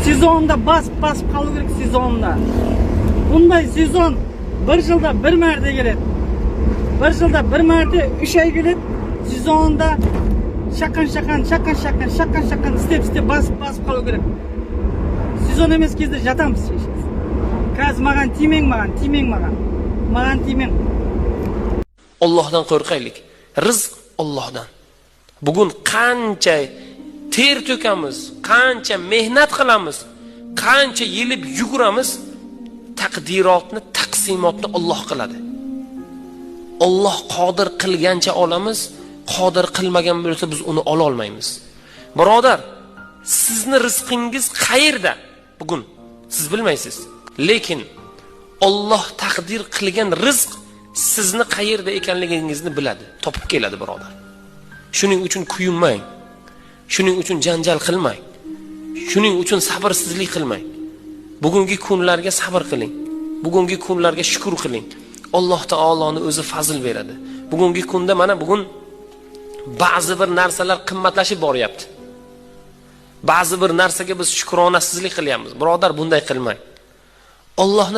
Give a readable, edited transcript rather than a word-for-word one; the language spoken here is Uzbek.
Sezonda basıp kalı gerek sezonda. Bunday sezon bir yılda bir merde geledi. Bir yılda bir merde 3 ay geledi. Sezonda şakan step basıp kalı gerek. Sezon emes kezde jatamız. Kaz magan timeng. Magan timeng. Allohdan qo'rqaylik. Rizq Allohdan. Bugun qancha ter to'kamiz, qancha mehnat qilamiz, qancha yilib yuguramiz, taqdirotni, taqsimotni Alloh qiladi. Alloh qodir qilgancha olamiz, qodir qilmagan bo'lsa biz uni ola olmaymiz. Birodar, sizni rizqingiz qayerda? Bugun siz bilmaysiz. Lekin Alloh taqdir qilgan rizq sizni qayerda ekanligingizni biladi, topib keladi birodar. Shuning uchun kuyinmang. Shuning uchun janjal qilmang. Shuning uchun sabrsizlik qilmang. Bugungi kunlarga sabr qiling. Bugungi kunlarga shukr qiling. Alloh taoloning o'zi fazl beradi. Bugungi kunda mana bugun ba'zi bir narsalar qimmatlashib boryapti. Ba'zi bir narsaga biz shukronasizlik qilyapmiz. Birodar, bunday qilmang. Allohni